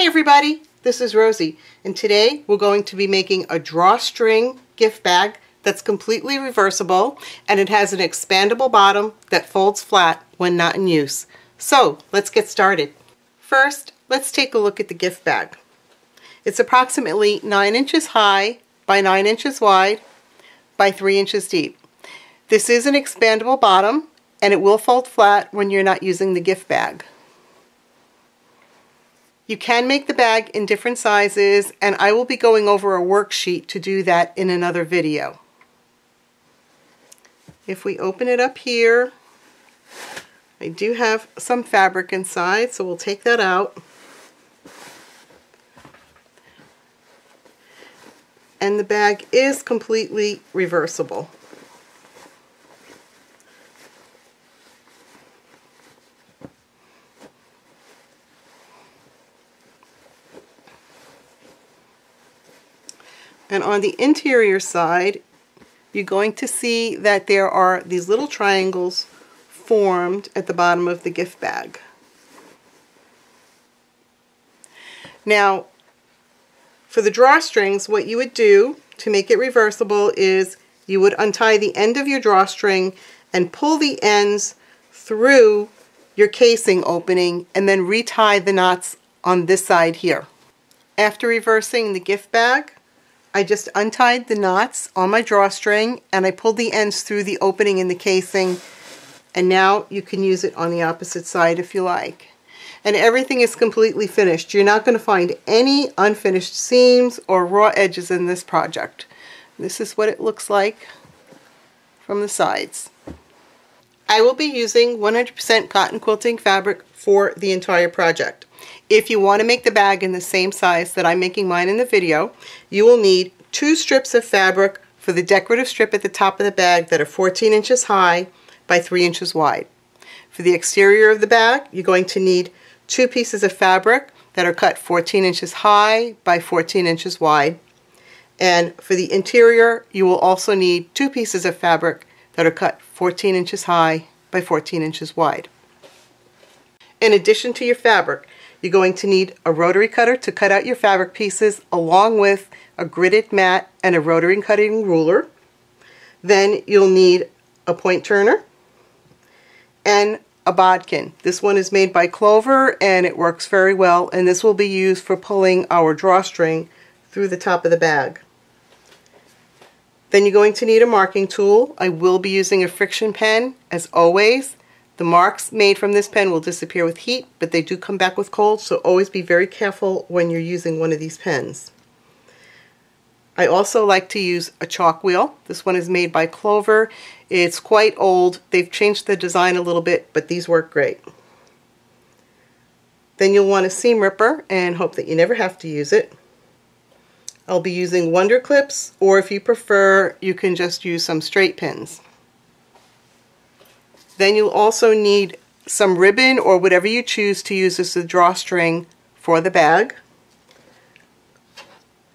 Hi everybody, this is Rosie, and today we're going to be making a drawstring gift bag that's completely reversible, and it has an expandable bottom that folds flat when not in use. So let's get started. First, let's take a look at the gift bag. It's approximately 9 inches high by 9 inches wide by 3 inches deep. This is an expandable bottom, and it will fold flat when you're not using the gift bag. You can make the bag in different sizes, and I will be going over a worksheet to do that in another video. If we open it up here, I do have some fabric inside, so we'll take that out. And the bag is completely reversible. And on the interior side, you're going to see that there are these little triangles formed at the bottom of the gift bag. Now, for the drawstrings, what you would do to make it reversible is you would untie the end of your drawstring and pull the ends through your casing opening and then retie the knots on this side here. After reversing the gift bag, I just untied the knots on my drawstring and I pulled the ends through the opening in the casing, and now you can use it on the opposite side if you like. And everything is completely finished. You're not going to find any unfinished seams or raw edges in this project. This is what it looks like from the sides. I will be using 100% cotton quilting fabric for the entire project. If you want to make the bag in the same size that I'm making mine in the video, you will need 2 strips of fabric for the decorative strip at the top of the bag that are 14 inches high by 3 inches wide. For the exterior of the bag, you're going to need 2 pieces of fabric that are cut 14 inches high by 14 inches wide. And for the interior, you will also need 2 pieces of fabric that are cut 14 inches high by 14 inches wide. In addition to your fabric, you're going to need a rotary cutter to cut out your fabric pieces, along with a gridded mat and a rotary cutting ruler. Then you'll need a point turner and a bodkin. This one is made by Clover and it works very well, and this will be used for pulling our drawstring through the top of the bag. Then you're going to need a marking tool. I will be using a friction pen as always. The marks made from this pen will disappear with heat, but they do come back with cold, so always be very careful when you're using one of these pens. I also like to use a chalk wheel. This one is made by Clover. It's quite old. They've changed the design a little bit, but these work great. Then you'll want a seam ripper and hope that you never have to use it. I'll be using Wonder Clips, or if you prefer, you can just use some straight pins. Then you'll also need some ribbon or whatever you choose to use as the drawstring for the bag.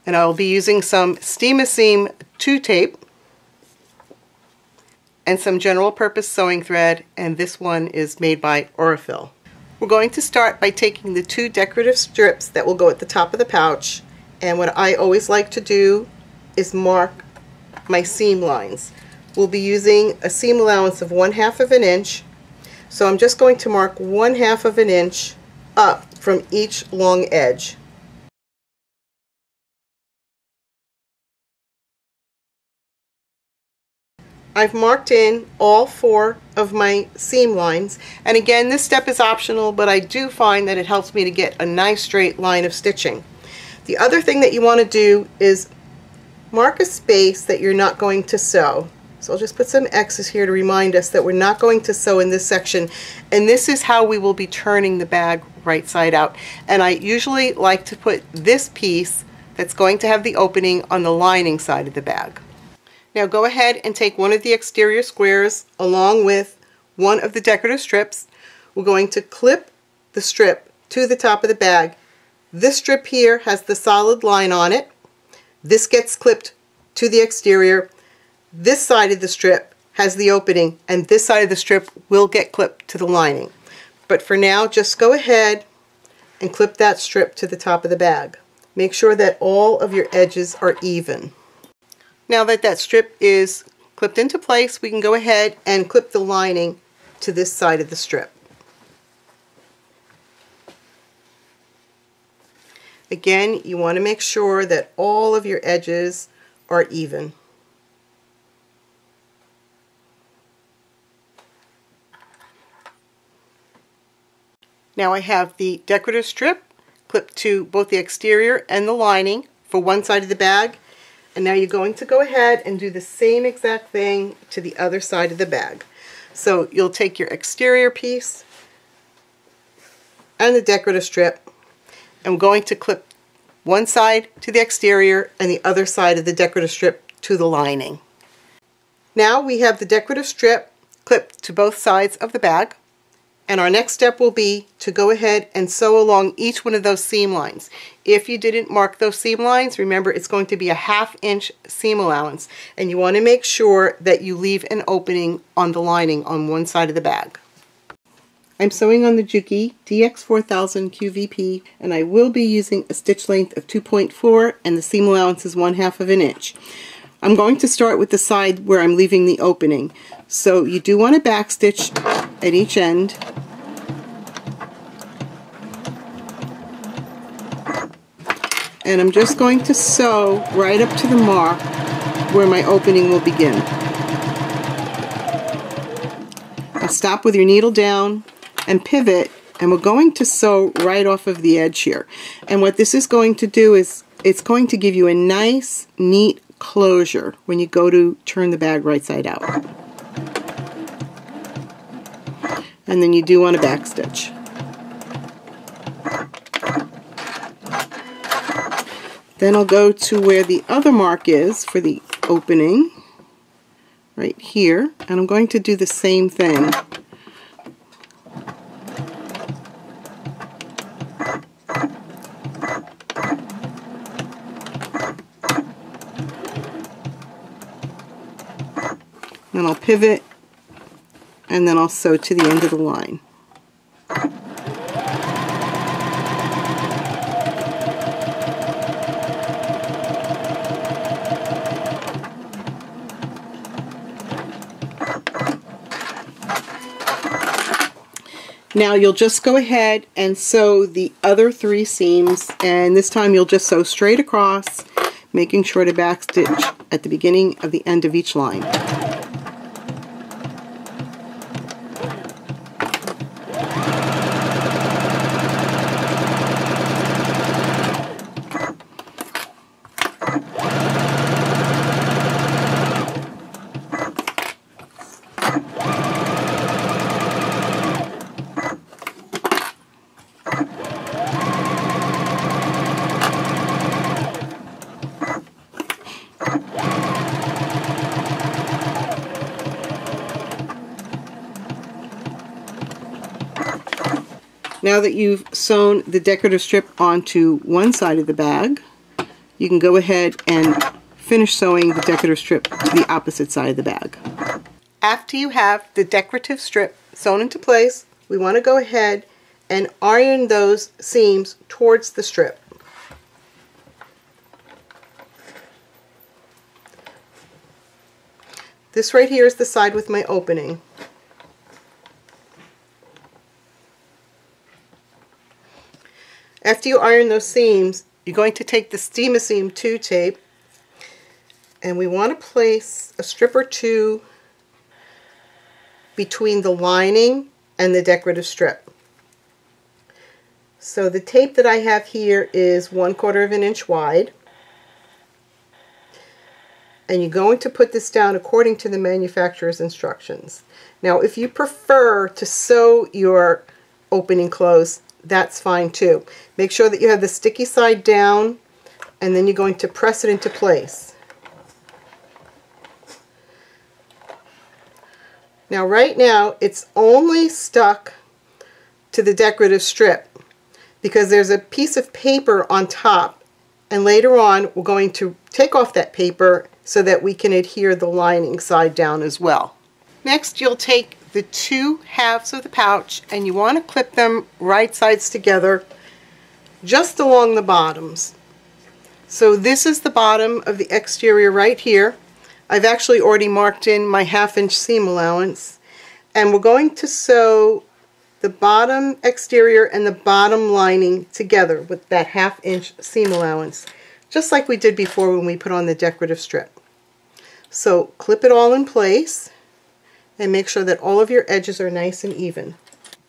And I'll be using some Steam-A-Seam 2 tape and some general purpose sewing thread, and this one is made by Aurifil. We're going to start by taking the 2 decorative strips that will go at the top of the pouch, and what I always like to do is mark my seam lines. We'll be using a seam allowance of 1/2 of an inch, so I'm just going to mark 1/2 of an inch up from each long edge. I've marked in all 4 of my seam lines, and again, this step is optional, but I do find that it helps me to get a nice straight line of stitching. The other thing that you want to do is mark a space that you're not going to sew. So I'll just put some X's here to remind us that we're not going to sew in this section, and this is how we will be turning the bag right side out. And I usually like to put this piece that's going to have the opening on the lining side of the bag. Now go ahead and take one of the exterior squares along with one of the decorative strips. We're going to clip the strip to the top of the bag. This strip here has the solid line on it. This gets clipped to the exterior. This side of the strip has the opening, and this side of the strip will get clipped to the lining. But for now, just go ahead, and clip that strip to the top of the bag. Make sure that all of your edges are even. Now that that strip is clipped into place, we can go ahead and clip the lining to this side of the strip. Again, you want to make sure that all of your edges are even. Now I have the decorative strip clipped to both the exterior and the lining for one side of the bag, and now you're going to go ahead and do the same exact thing to the other side of the bag. So you'll take your exterior piece and the decorative strip, and we're going to clip one side to the exterior and the other side of the decorative strip to the lining. Now we have the decorative strip clipped to both sides of the bag, and our next step will be to go ahead and sew along each one of those seam lines. If you didn't mark those seam lines, remember it's going to be a 1/2 inch seam allowance, and you want to make sure that you leave an opening on the lining on one side of the bag. I'm sewing on the Juki DX4000 QVP, and I will be using a stitch length of 2.4 and the seam allowance is 1/2 inch. I'm going to start with the side where I'm leaving the opening. So you do want to back stitch at each end. And I'm just going to sew right up to the mark where my opening will begin. Now stop with your needle down and pivot, and we're going to sew right off of the edge here. And what this is going to do is it's going to give you a nice, neat closure when you go to turn the bag right side out. And then you do want to back stitch. Then I'll go to where the other mark is for the opening, right here, and I'm going to do the same thing. Then I'll pivot, and then I'll sew to the end of the line. Now you'll just go ahead and sew the other 3 seams, and this time you'll just sew straight across, making sure to backstitch at the beginning of the end of each line. Now that you've sewn the decorative strip onto one side of the bag, you can go ahead and finish sewing the decorative strip to the opposite side of the bag. After you have the decorative strip sewn into place, we want to go ahead and iron those seams towards the strip. This right here is the side with my opening. After you iron those seams, you're going to take the Steam-A-Seam 2 tape, and we want to place a strip or 2 between the lining and the decorative strip. So the tape that I have here is 1/4 inch wide, and you're going to put this down according to the manufacturer's instructions. Now if you prefer to sew your opening closed, that's fine too. Make sure that you have the sticky side down, and then you're going to press it into place. Now right now it's only stuck to the decorative strip because there's a piece of paper on top, and later on we're going to take off that paper so that we can adhere the lining side down as well. Next you'll take the 2 halves of the pouch and you want to clip them right sides together just along the bottoms. So this is the bottom of the exterior right here. I've actually already marked in my 1/2 inch seam allowance, and we're going to sew the bottom exterior and the bottom lining together with that 1/2 inch seam allowance, just like we did before when we put on the decorative strip. So clip it all in place and make sure that all of your edges are nice and even.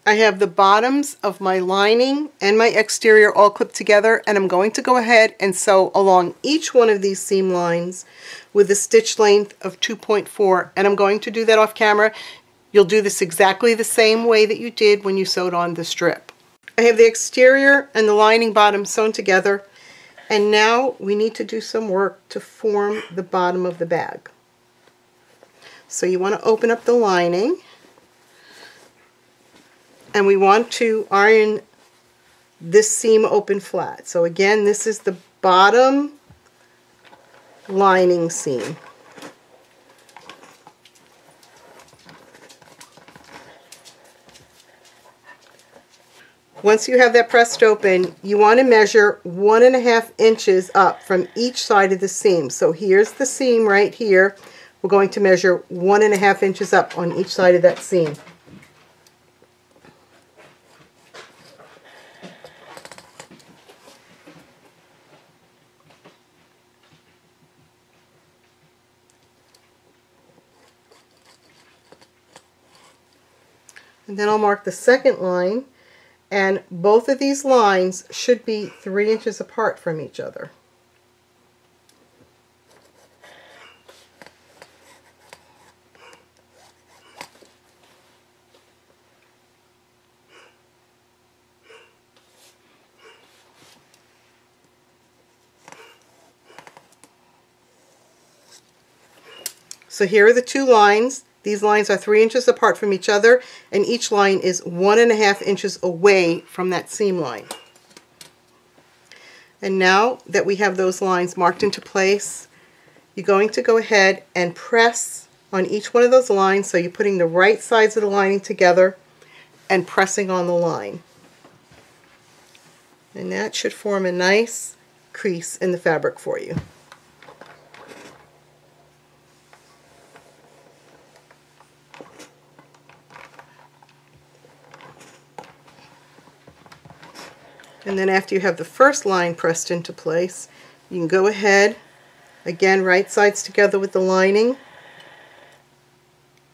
I have the bottoms of my lining and my exterior all clipped together, and I'm going to go ahead and sew along each one of these seam lines with a stitch length of 2.4, and I'm going to do that off camera. You'll do this exactly the same way that you did when you sewed on the strip. I have the exterior and the lining bottom sewn together, and now we need to do some work to form the bottom of the bag. So you want to open up the lining, and we want to iron this seam open flat. So again, this is the bottom lining seam. Once you have that pressed open, you want to measure 1.5 inches up from each side of the seam. So here's the seam right here. We're going to measure 1.5 inches up on each side of that seam. And then I'll mark the second line, and both of these lines should be 3 inches apart from each other. So here are the two lines. These lines are 3 inches apart from each other, and each line is 1.5 inches away from that seam line. And now that we have those lines marked into place, you're going to go ahead and press on each one of those lines. So you're putting the right sides of the lining together and pressing on the line. And that should form a nice crease in the fabric for you. And then after you have the first line pressed into place, you can go ahead, again, right sides together with the lining,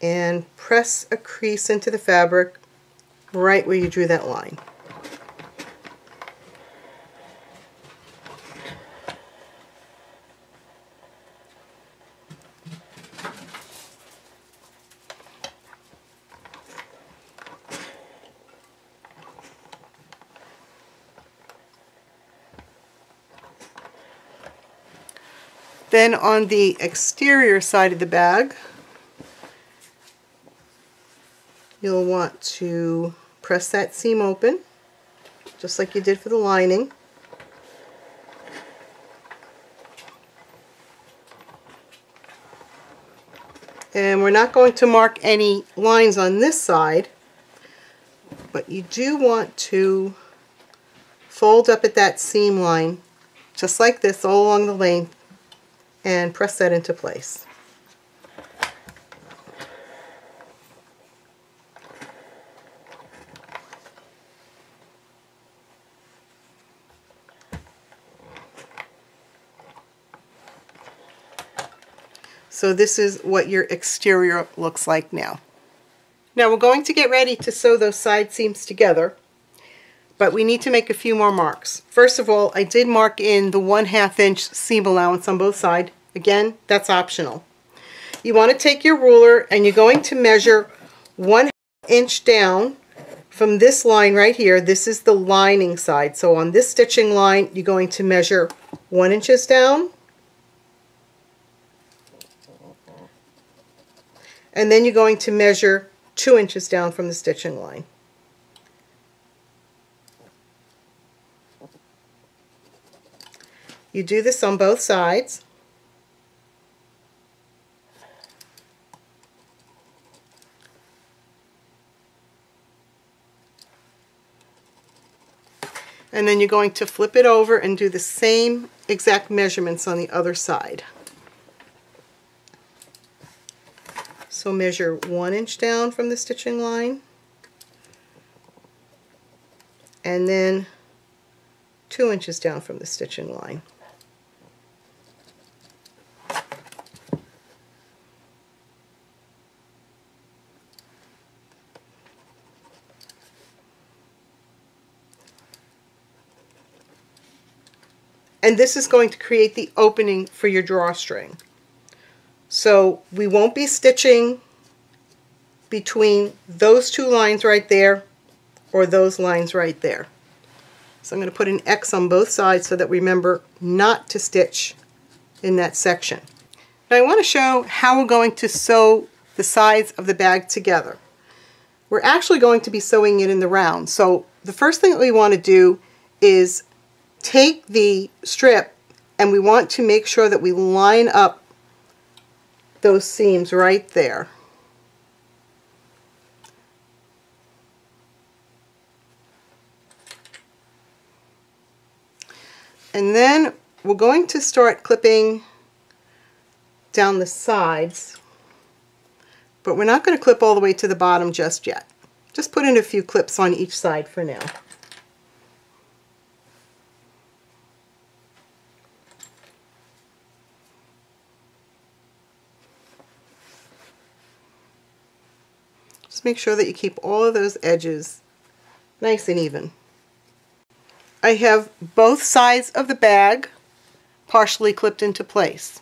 and press a crease into the fabric right where you drew that line. Then on the exterior side of the bag, you'll want to press that seam open, just like you did for the lining. And we're not going to mark any lines on this side, but you do want to fold up at that seam line, just like this, all along the length, and press that into place. So this is what your exterior looks like now. Now we're going to get ready to sew those side seams together, but we need to make a few more marks. First of all, I did mark in the 1/2 inch seam allowance on both sides. Again, that's optional. You want to take your ruler and you're going to measure 1/2 inch down from this line right here. This is the lining side. So on this stitching line, you're going to measure 1 inch down, and then you're going to measure 2 inches down from the stitching line. You do this on both sides. And then you're going to flip it over and do the same exact measurements on the other side. So measure 1 inch down from the stitching line, and then 2 inches down from the stitching line. And this is going to create the opening for your drawstring. So we won't be stitching between those two lines right there or those lines right there. So I'm going to put an X on both sides so that we remember not to stitch in that section. Now I want to show how we're going to sew the sides of the bag together. We're actually going to be sewing it in the round. So the first thing that we want to do is take the strip, and we want to make sure that we line up those seams right there. And then we're going to start clipping down the sides, but we're not going to clip all the way to the bottom just yet. Just put in a few clips on each side for now. Just make sure that you keep all of those edges nice and even. I have both sides of the bag partially clipped into place.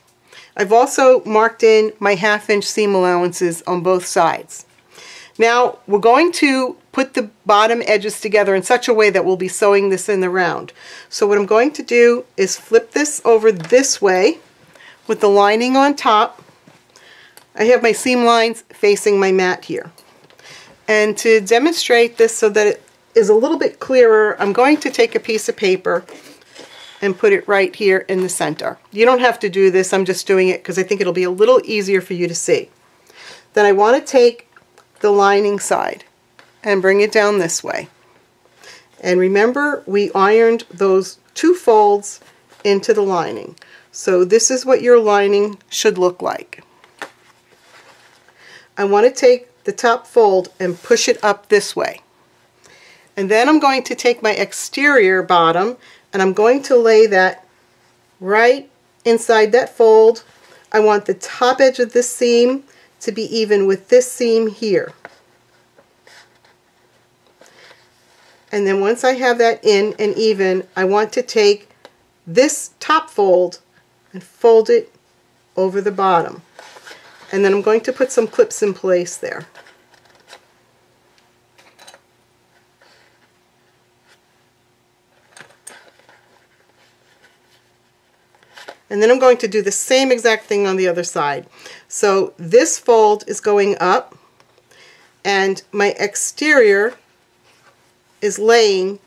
I've also marked in my 1/2 inch seam allowances on both sides. Now we're going to put the bottom edges together in such a way that we'll be sewing this in the round. So what I'm going to do is flip this over this way with the lining on top. I have my seam lines facing my mat here. And to demonstrate this so that it is a little bit clearer, I'm going to take a piece of paper and put it right here in the center. You don't have to do this, I'm just doing it because I think it'll be a little easier for you to see. Then I want to take the lining side and bring it down this way. And remember, we ironed those 2 folds into the lining. So this is what your lining should look like. I want to take the top fold and push it up this way. And then I'm going to take my exterior bottom and I'm going to lay that right inside that fold. I want the top edge of this seam to be even with this seam here. And then once I have that in and even, I want to take this top fold and fold it over the bottom. And then I'm going to put some clips in place there. And then I'm going to do the same exact thing on the other side. So this fold is going up, and my exterior is laying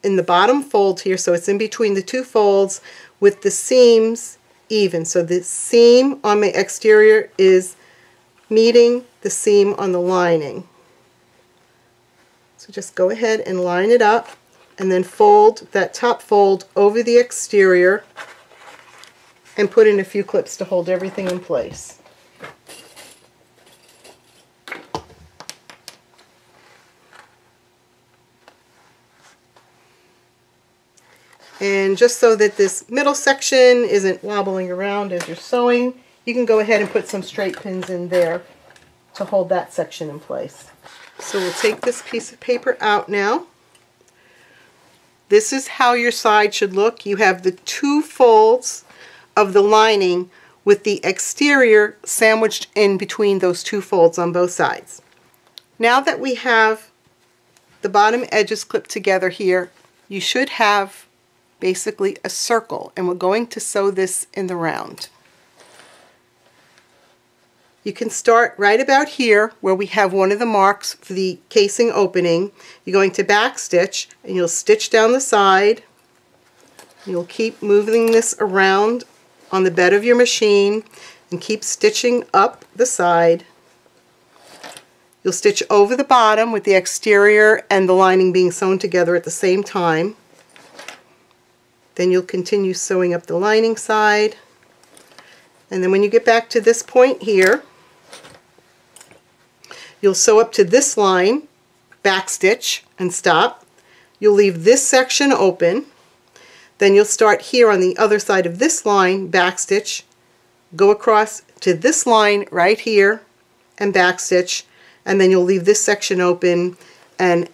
in the bottom fold here, so it's in between the 2 folds with the seams even. So the seam on my exterior is meeting the seam on the lining. So just go ahead and line it up and then fold that top fold over the exterior and put in a few clips to hold everything in place. And just so that this middle section isn't wobbling around as you're sewing, you can go ahead and put some straight pins in there to hold that section in place. So we'll take this piece of paper out now. This is how your side should look. You have the 2 folds of the lining with the exterior sandwiched in between those 2 folds on both sides. Now that we have the bottom edges clipped together here, you should have basically a circle, and we're going to sew this in the round. You can start right about here where we have one of the marks for the casing opening. You're going to back stitch and you'll stitch down the side. You'll keep moving this around on the bed of your machine and keep stitching up the side. You'll stitch over the bottom with the exterior and the lining being sewn together at the same time. Then you'll continue sewing up the lining side. And then when you get back to this point here, you'll sew up to this line, backstitch, and stop. You'll leave this section open. Then you'll start here on the other side of this line, backstitch, go across to this line right here, and backstitch, and then you'll leave this section open, and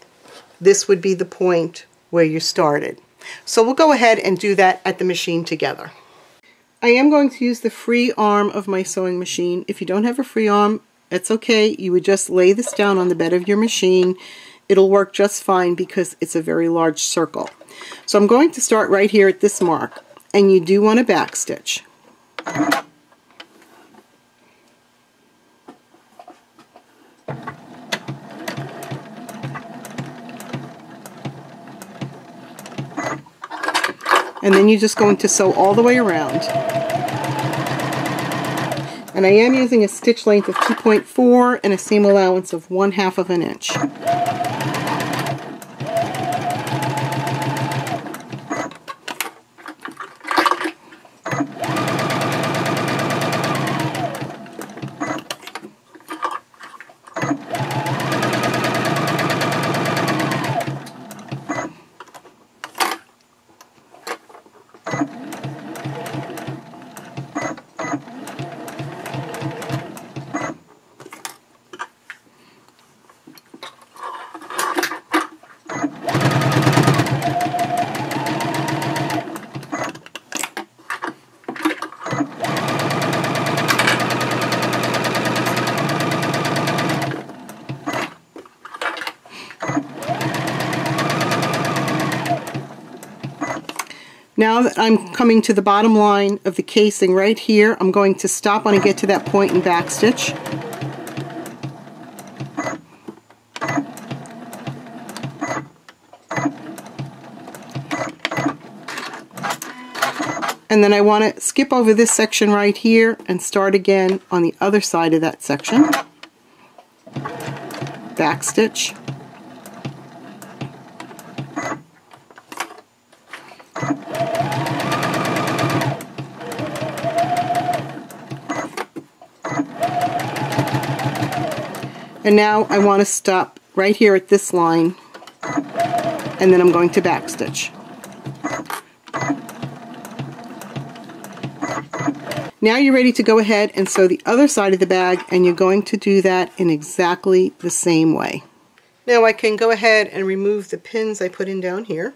this would be the point where you started. So we'll go ahead and do that at the machine together. I am going to use the free arm of my sewing machine. If you don't have a free arm, it's okay. You would just lay this down on the bed of your machine. It'll work just fine because it's a very large circle. So I'm going to start right here at this mark, and you do want to backstitch. And then you're just going to sew all the way around. And I am using a stitch length of 2.4 and a seam allowance of 1/2 of an inch. Now that I'm coming to the bottom line of the casing right here, I'm going to stop when I get to that point and backstitch. And then I want to skip over this section right here and start again on the other side of that section. Backstitch. And now I want to stop right here at this line, and then I'm going to backstitch. Now you're ready to go ahead and sew the other side of the bag, and you're going to do that in exactly the same way. Now I can go ahead and remove the pins I put in down here.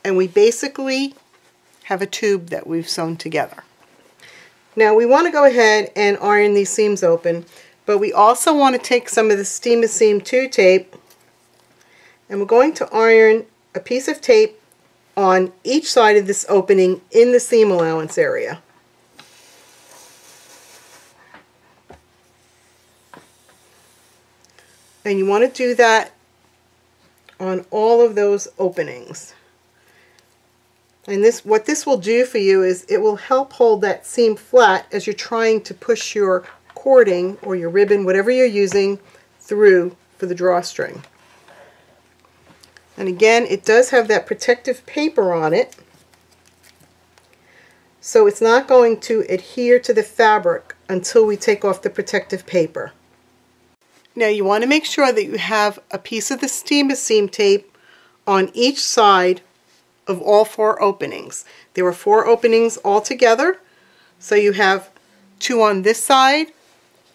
And we basically have a tube that we've sewn together. Now we want to go ahead and iron these seams open, but we also want to take some of the Steam Seam 2 tape, and we're going to iron a piece of tape on each side of this opening in the seam allowance area. And you want to do that on all of those openings. And what this will do for you is it will help hold that seam flat as you're trying to push your cording or your ribbon, whatever you're using, through for the drawstring. And again, it does have that protective paper on it, so it's not going to adhere to the fabric until we take off the protective paper. Now you want to make sure that you have a piece of the Steam Seam tape on each side of all 4 openings. There are 4 openings all together, so you have 2 on this side,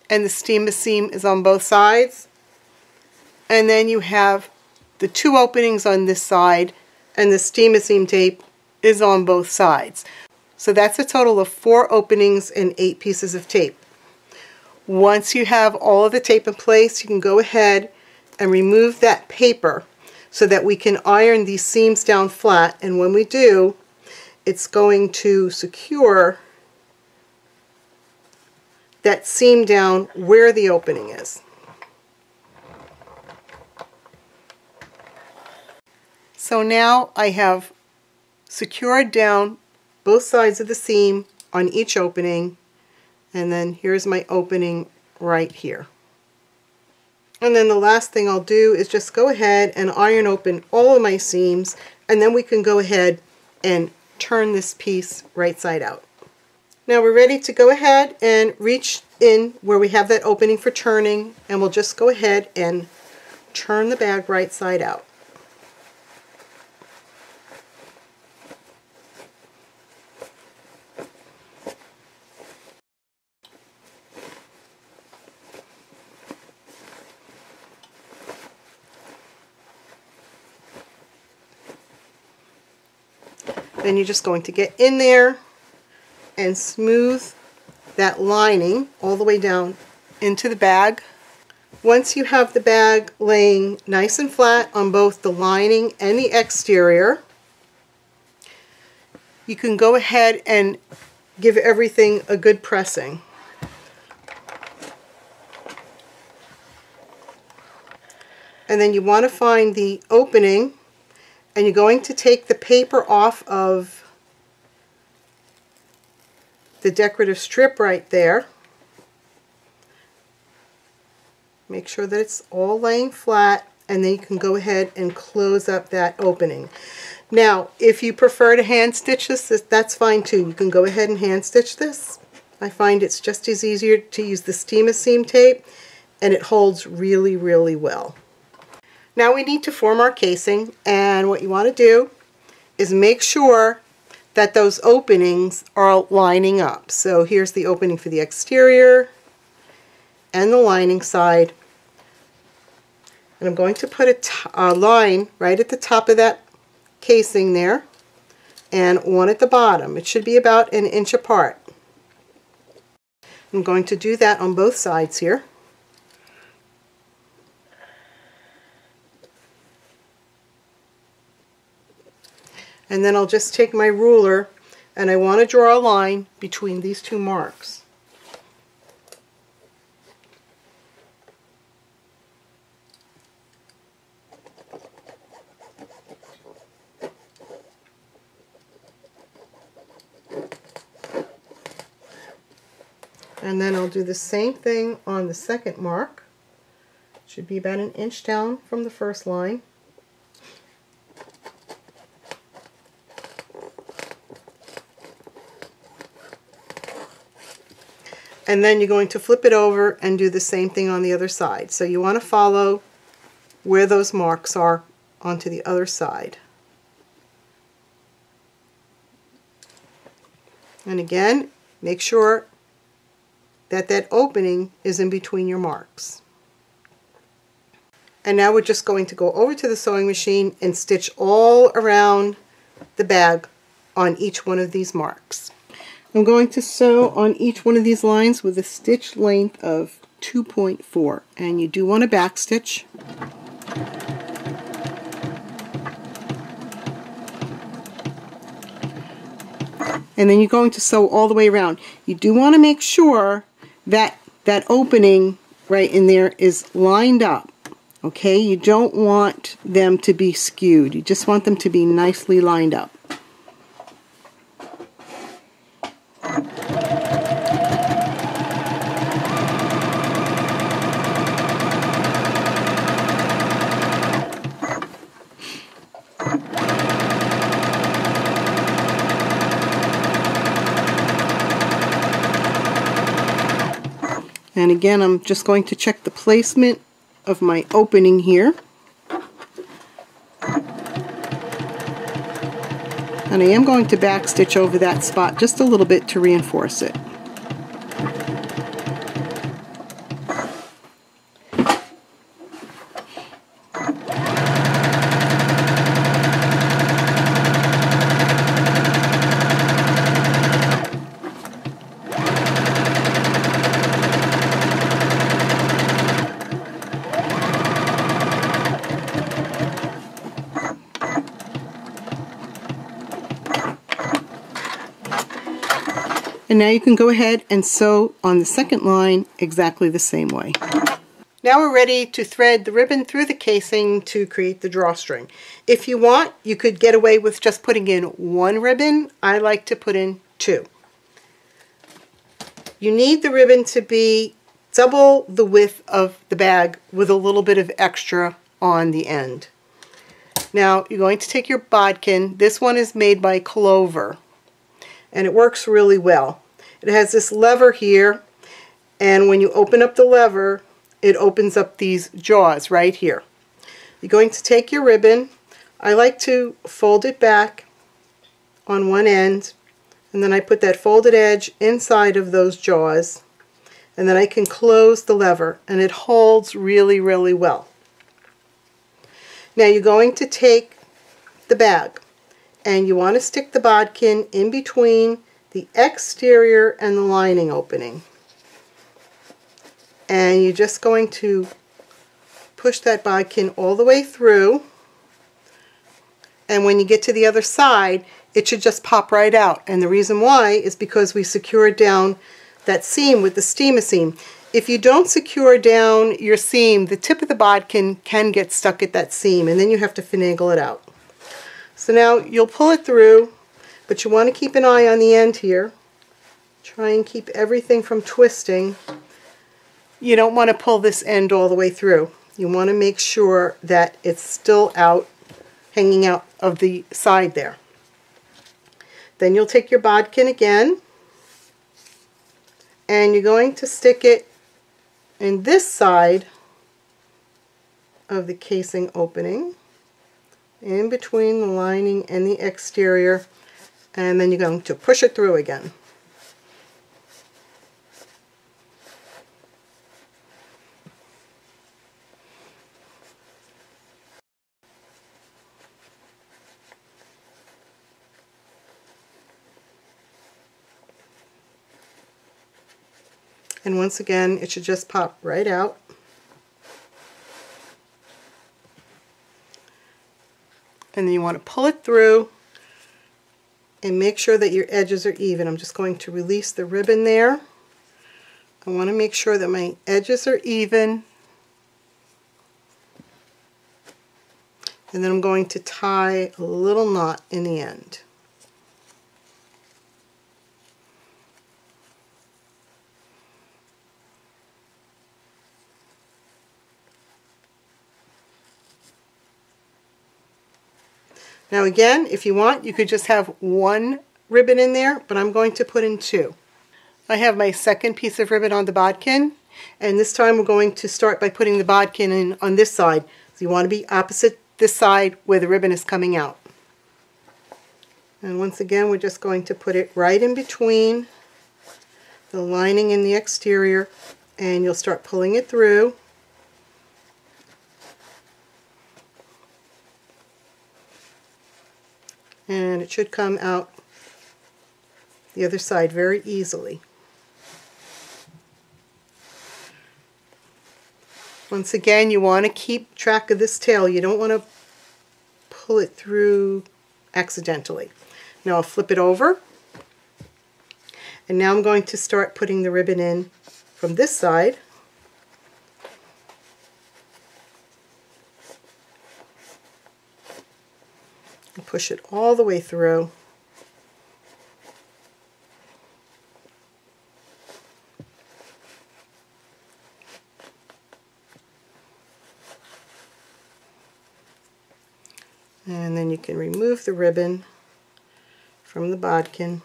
and the Steam Seam is on both sides, and then you have the 2 openings on this side, and the Steam Seam tape is on both sides. So that's a total of 4 openings and 8 pieces of tape. Once you have all of the tape in place, you can go ahead and remove that paper so that we can iron these seams down flat, and when we do, it's going to secure that seam down where the opening is. So now I have secured down both sides of the seam on each opening, and then here's my opening right here. And then the last thing I'll do is just go ahead and iron open all of my seams and then we can go ahead and turn this piece right side out. Now we're ready to go ahead and reach in where we have that opening for turning, and we'll just go ahead and turn the bag right side out. Then you're just going to get in there and smooth that lining all the way down into the bag. Once you have the bag laying nice and flat on both the lining and the exterior, you can go ahead and give everything a good pressing. And then you want to find the opening, and you're going to take the paper off of the decorative strip right there. Make sure that it's all laying flat, and then you can go ahead and close up that opening. Now, if you prefer to hand stitch this, that's fine too. You can go ahead and hand stitch this. I find it's just as easier to use the steam seam tape, and it holds really, really well. Now we need to form our casing, and what you want to do is make sure that those openings are lining up. So here's the opening for the exterior and the lining side. And I'm going to put a line right at the top of that casing there, and one at the bottom. It should be about 1 inch apart. I'm going to do that on both sides here. And then I'll just take my ruler, and I want to draw a line between these two marks. And then I'll do the same thing on the second mark. Should be about 1 inch down from the first line. And then you're going to flip it over and do the same thing on the other side. So you want to follow where those marks are onto the other side. And again, make sure that that opening is in between your marks. And now we're just going to go over to the sewing machine and stitch all around the bag on each one of these marks. I'm going to sew on each one of these lines with a stitch length of 2.4, and you do want to back stitch. And then you're going to sew all the way around. You do want to make sure that that opening right in there is lined up. Okay, you don't want them to be skewed. You just want them to be nicely lined up. And again, I'm just going to check the placement of my opening here. And I am going to back stitch over that spot just a little bit to reinforce it. And now you can go ahead and sew on the second line exactly the same way. Now we're ready to thread the ribbon through the casing to create the drawstring. If you want, you could get away with just putting in 1 ribbon. I like to put in 2. You need the ribbon to be double the width of the bag with a little bit of extra on the end. Now you're going to take your bodkin. This one is made by Clover, and it works really well. It has this lever here, and when you open up the lever, it opens up these jaws right here. You're going to take your ribbon. I like to fold it back on one end, and then I put that folded edge inside of those jaws, and then I can close the lever, and it holds really, really well. Now you're going to take the bag, and you want to stick the bodkin in between the exterior and the lining opening. And you're just going to push that bodkin all the way through, and when you get to the other side, it should just pop right out. And the reason why is because we secured down that seam with the steamer seam. If you don't secure down your seam, the tip of the bodkin can get stuck at that seam, and then you have to finagle it out. So now you'll pull it through, but you want to keep an eye on the end here. Try and keep everything from twisting. You don't want to pull this end all the way through. You want to make sure that it's still out, hanging out of the side there. Then you'll take your bodkin again, and you're going to stick it in this side of the casing opening, in between the lining and the exterior, and then you're going to push it through again. And once again, it should just pop right out. And then you want to pull it through and make sure that your edges are even. I'm just going to release the ribbon there. I want to make sure that my edges are even. And then I'm going to tie a little knot in the end. Now again, if you want, you could just have one ribbon in there, but I'm going to put in two. I have my second piece of ribbon on the bodkin, and this time we're going to start by putting the bodkin in on this side. So you want to be opposite this side where the ribbon is coming out. And once again, we're just going to put it right in between the lining and the exterior, and you'll start pulling it through. And it should come out the other side very easily. Once again, you want to keep track of this tail. You don't want to pull it through accidentally. Now I'll flip it over, and now I'm going to start putting the ribbon in from this side. And push it all the way through. And then you can remove the ribbon from the bodkin,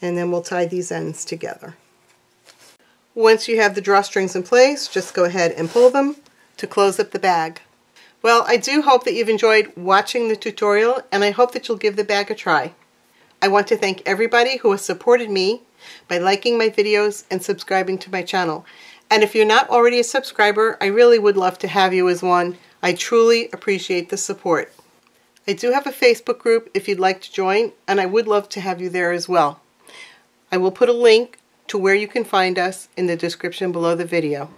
and then we'll tie these ends together. Once you have the drawstrings in place, just go ahead and pull them to close up the bag. Well, I do hope that you've enjoyed watching the tutorial, and I hope that you'll give the bag a try. I want to thank everybody who has supported me by liking my videos and subscribing to my channel. And if you're not already a subscriber, I really would love to have you as one. I truly appreciate the support. I do have a Facebook group if you'd like to join, and I would love to have you there as well. I will put a link to where you can find us in the description below the video.